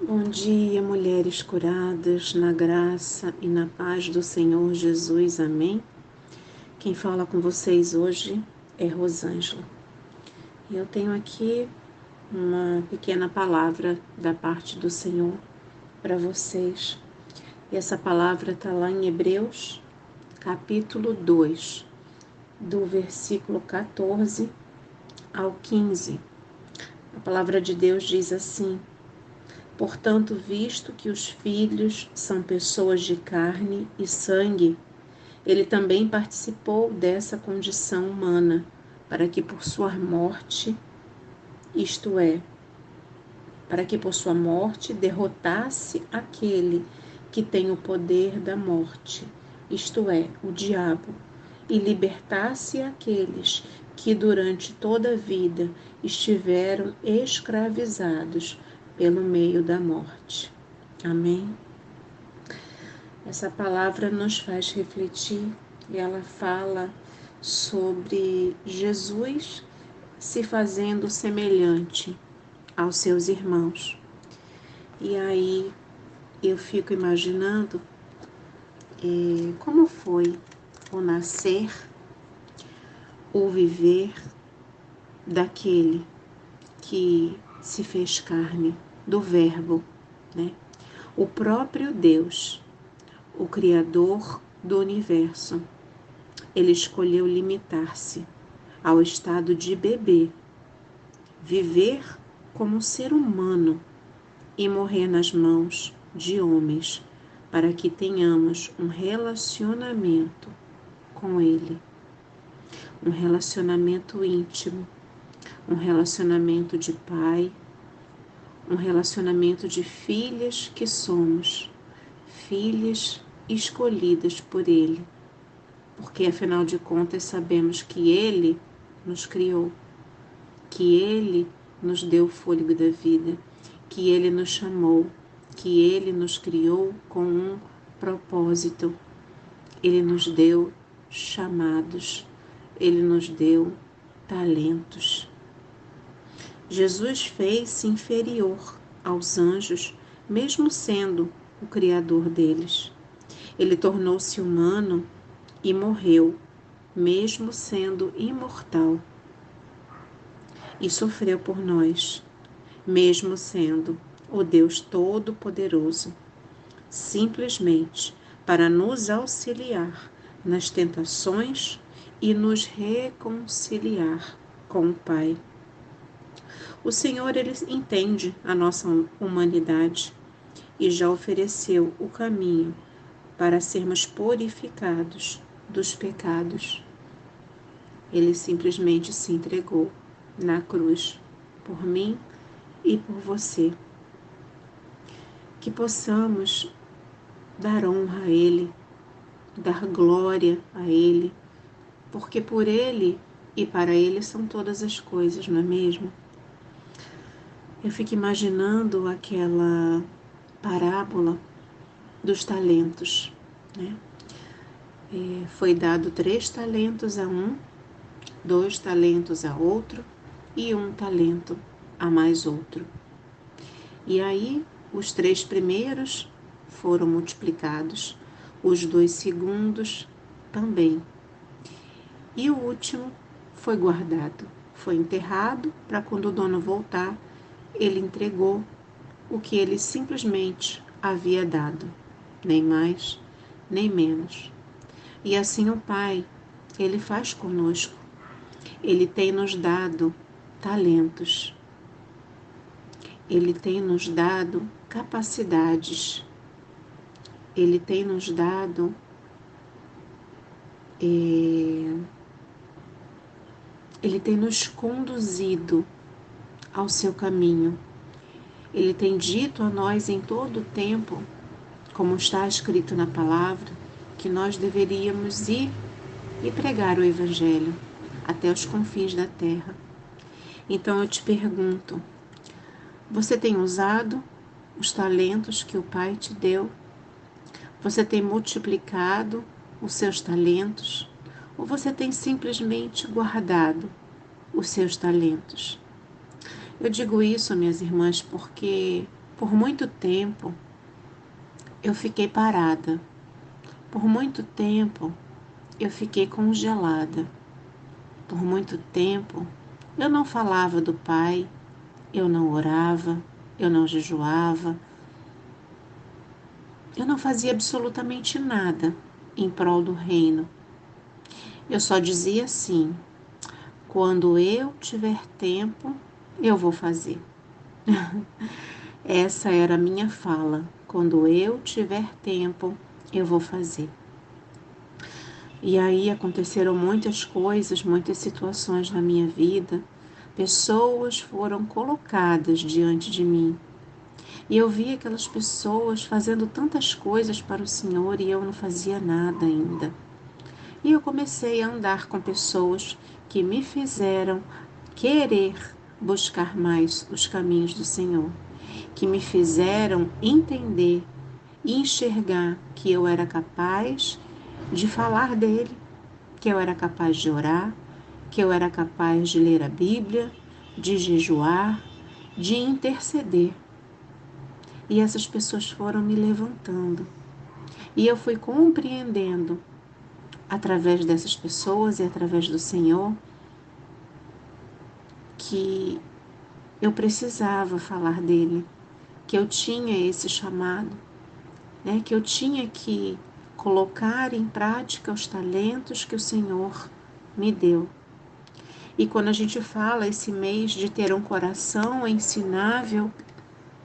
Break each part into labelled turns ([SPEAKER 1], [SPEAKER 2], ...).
[SPEAKER 1] Bom dia, mulheres curadas, na graça e na paz do Senhor Jesus. Amém? Quem fala com vocês hoje é Rosângela. E eu tenho aqui uma pequena palavra da parte do Senhor para vocês. E essa palavra está lá em Hebreus, capítulo 2, do versículo 14 ao 15. A palavra de Deus diz assim: Portanto, visto que os filhos são pessoas de carne e sangue, ele também participou dessa condição humana, para que por sua morte, isto é, para que por sua morte derrotasse aquele que tem o poder da morte, isto é, o diabo, e libertasse aqueles que durante toda a vida estiveram escravizados pelo meio da morte. Amém? Essa palavra nos faz refletir e ela fala sobre Jesus se fazendo semelhante aos seus irmãos. E aí eu fico imaginando como foi o nascer, o viver daquele que se fez carne, do Verbo, né? O próprio Deus, o Criador do universo, ele escolheu limitar-se ao estado de bebê, viver como um ser humano e morrer nas mãos de homens, para que tenhamos um relacionamento com ele, um relacionamento íntimo, um relacionamento de pai, um relacionamento de filhas que somos, filhas escolhidas por ele, porque afinal de contas sabemos que ele nos criou, que ele nos deu o fôlego da vida, que ele nos chamou, que ele nos criou com um propósito. Ele nos deu chamados, ele nos deu talentos. Jesus fez-se inferior aos anjos, mesmo sendo o Criador deles. Ele tornou-se humano e morreu, mesmo sendo imortal. E sofreu por nós, mesmo sendo o Deus Todo-Poderoso, simplesmente para nos auxiliar nas tentações e nos reconciliar com o Pai. O Senhor, ele entende a nossa humanidade e já ofereceu o caminho para sermos purificados dos pecados. Ele simplesmente se entregou na cruz por mim e por você. Que possamos dar honra a Ele, dar glória a Ele, porque por Ele e para Ele são todas as coisas, não é mesmo? Eu fico imaginando aquela parábola dos talentos, né? Foi dado 3 talentos a um, 2 talentos a outro e 1 talento a mais outro. E aí, os 3 primeiros foram multiplicados, os 2 segundos também. E o último foi guardado, foi enterrado para quando o dono voltar, ele entregou o que ele simplesmente havia dado, nem mais, nem menos. E assim o Pai, ele faz conosco. Ele tem nos dado talentos. Ele tem nos dado capacidades. Ele tem nos dado ele tem nos conduzido ao seu caminho. Ele tem dito a nós em todo o tempo, como está escrito na palavra, que nós deveríamos ir e pregar o Evangelho até os confins da terra. Então eu te pergunto, você tem usado os talentos que o Pai te deu? Você tem multiplicado os seus talentos? Ou você tem simplesmente guardado os seus talentos? Eu digo isso, minhas irmãs, porque Por muito tempo eu fiquei parada. Por muito tempo eu fiquei congelada. Por muito tempo eu não falava do Pai, eu não orava, eu não jejuava, eu não fazia absolutamente nada em prol do reino. Eu só dizia assim: quando eu tiver tempo, eu vou fazer. Essa era a minha fala. Quando eu tiver tempo, eu vou fazer. E aí aconteceram muitas coisas, muitas situações na minha vida. Pessoas foram colocadas diante de mim. E eu vi aquelas pessoas fazendo tantas coisas para o Senhor e eu não fazia nada ainda. E eu comecei a andar com pessoas que me fizeram querer buscar mais os caminhos do Senhor, que me fizeram entender e enxergar que eu era capaz de falar dele, que eu era capaz de orar, que eu era capaz de ler a Bíblia, de jejuar, de interceder. E essas pessoas foram me levantando. E eu fui compreendendo, através dessas pessoas e através do Senhor, que eu precisava falar dele, que eu tinha esse chamado, né? Que eu tinha que colocar em prática os talentos que o Senhor me deu. E quando a gente fala esse mês de ter um coração ensinável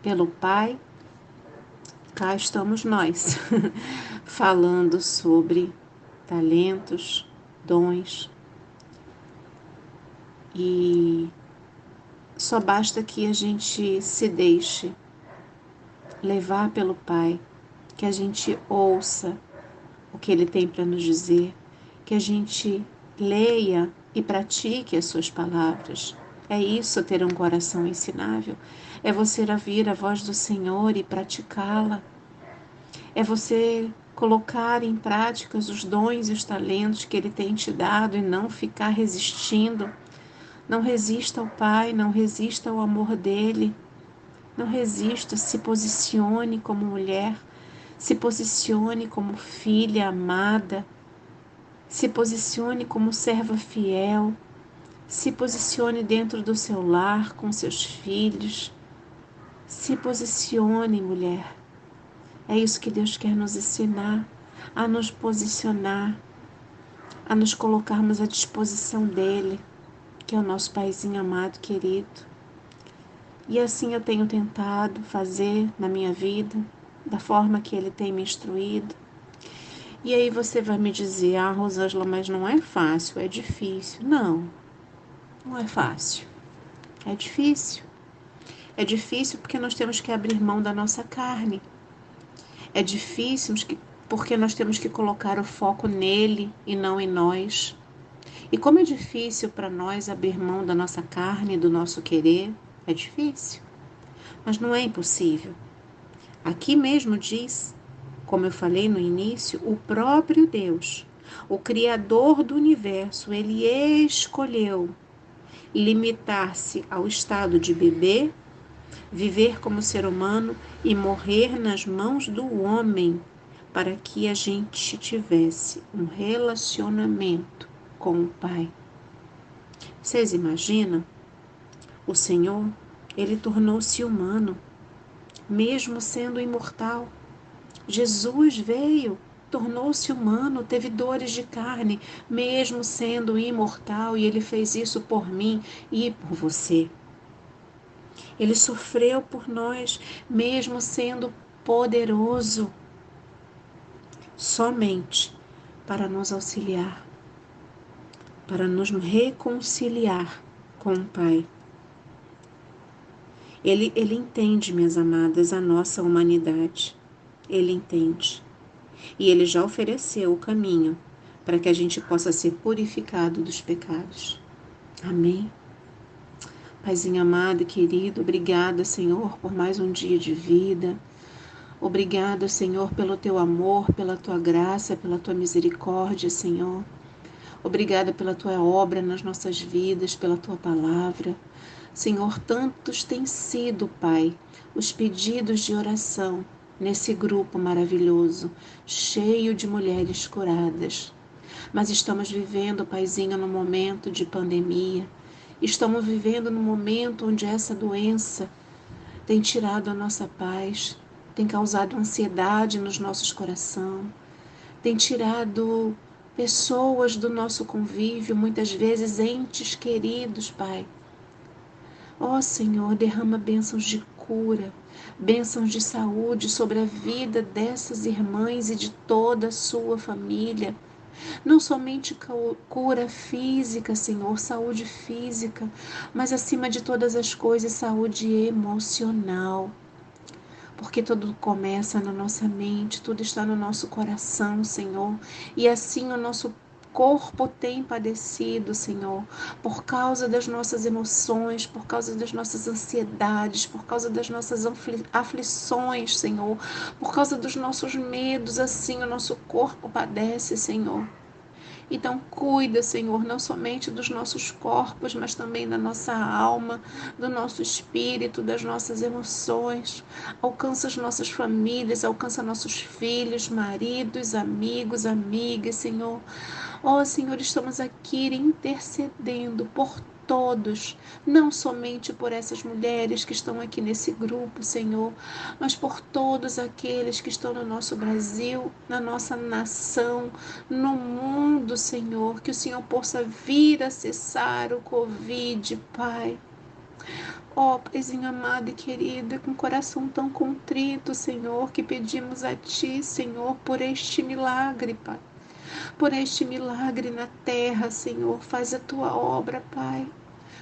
[SPEAKER 1] pelo Pai, cá estamos nós, falando sobre talentos, dons, e só basta que a gente se deixe levar pelo Pai, que a gente ouça o que Ele tem para nos dizer, que a gente leia e pratique as suas palavras. É isso, ter um coração ensinável. É você ouvir a voz do Senhor e praticá-la. É você colocar em prática os dons e os talentos que Ele tem te dado e não ficar resistindo. Não resista ao Pai, não resista ao amor dEle. Não resista, se posicione como mulher, se posicione como filha amada, se posicione como serva fiel, se posicione dentro do seu lar com seus filhos. Se posicione, mulher. É isso que Deus quer nos ensinar, a nos posicionar, a nos colocarmos à disposição dEle, que é o nosso Paizinho amado, querido. E assim eu tenho tentado fazer na minha vida, da forma que Ele tem me instruído. E aí você vai me dizer: ah, Rosângela, mas não é fácil, é difícil. Não, não é fácil. É difícil. É difícil porque nós temos que abrir mão da nossa carne. É difícil porque nós temos que colocar o foco nele e não em nós. E como é difícil para nós abrir mão da nossa carne, do nosso querer, é difícil. Mas não é impossível. Aqui mesmo diz, como eu falei no início, o próprio Deus, o Criador do universo, Ele escolheu limitar-se ao estado de bebê, viver como ser humano e morrer nas mãos do homem, para que a gente tivesse um relacionamento com o Pai. Vocês imaginam? O Senhor, Ele tornou-se humano, mesmo sendo imortal. Jesus veio, tornou-se humano, teve dores de carne, mesmo sendo imortal, e Ele fez isso por mim e por você. Ele sofreu por nós, mesmo sendo poderoso, somente para nos auxiliar, para nos reconciliar com o Pai. Ele entende, minhas amadas, a nossa humanidade. Ele entende. E Ele já ofereceu o caminho para que a gente possa ser purificado dos pecados. Amém? Paizinho amado e querido, obrigada, Senhor, por mais um dia de vida. Obrigada, Senhor, pelo Teu amor, pela Tua graça, pela Tua misericórdia, Senhor. Obrigada pela Tua obra nas nossas vidas, pela Tua palavra. Senhor, tantos têm sido, Pai, os pedidos de oração nesse grupo maravilhoso, cheio de mulheres curadas. Mas estamos vivendo, Paizinho, num momento de pandemia. Estamos vivendo num momento onde essa doença tem tirado a nossa paz, tem causado ansiedade nos nossos corações, tem tirado pessoas do nosso convívio, muitas vezes entes queridos, Pai. Ó Senhor, derrama bênçãos de cura, bênçãos de saúde sobre a vida dessas irmãs e de toda a sua família. Não somente cura física, Senhor, saúde física, mas acima de todas as coisas, saúde emocional. Porque tudo começa na nossa mente, tudo está no nosso coração, Senhor. E assim o nosso corpo tem padecido, Senhor, por causa das nossas emoções, por causa das nossas ansiedades, por causa das nossas aflições, Senhor, por causa dos nossos medos, assim o nosso corpo padece, Senhor. Então, cuida, Senhor, não somente dos nossos corpos, mas também da nossa alma, do nosso espírito, das nossas emoções. Alcança as nossas famílias, alcança nossos filhos, maridos, amigos, amigas, Senhor. Ó, Senhor, estamos aqui intercedendo por todos, não somente por essas mulheres que estão aqui nesse grupo, Senhor, mas por todos aqueles que estão no nosso Brasil, na nossa nação, no mundo, Senhor, que o Senhor possa vir a cessar o Covid, Pai. Ó, Paizinho amado e querido, com coração tão contrito, Senhor, que pedimos a Ti, Senhor, por este milagre, Pai. Por este milagre na terra, Senhor, faz a Tua obra, Pai.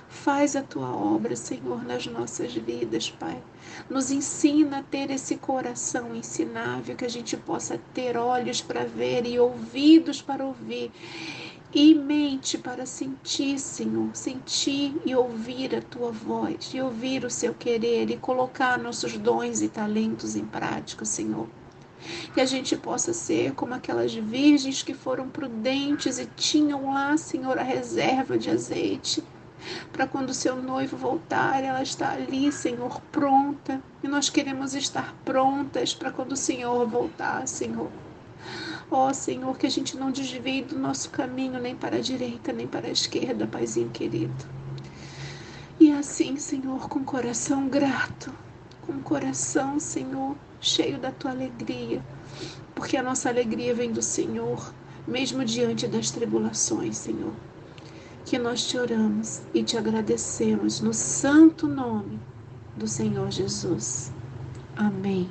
[SPEAKER 1] Faz a Tua obra, Senhor, nas nossas vidas, Pai. Nos ensina a ter esse coração ensinável, que a gente possa ter olhos para ver e ouvidos para ouvir e mente para sentir, Senhor, sentir e ouvir a Tua voz, e ouvir o Seu querer e colocar nossos dons e talentos em prática, Senhor. Que a gente possa ser como aquelas virgens que foram prudentes e tinham lá, Senhor, a reserva de azeite, para quando o seu noivo voltar, ela está ali, Senhor, pronta. E nós queremos estar prontas para quando o Senhor voltar, Senhor. Ó, Senhor, que a gente não desvie do nosso caminho, nem para a direita, nem para a esquerda, Paizinho querido. E assim, Senhor, com coração grato, com coração, Senhor, cheio da Tua alegria, porque a nossa alegria vem do Senhor, mesmo diante das tribulações, Senhor. Que nós te oramos e te agradecemos no santo nome do Senhor Jesus. Amém.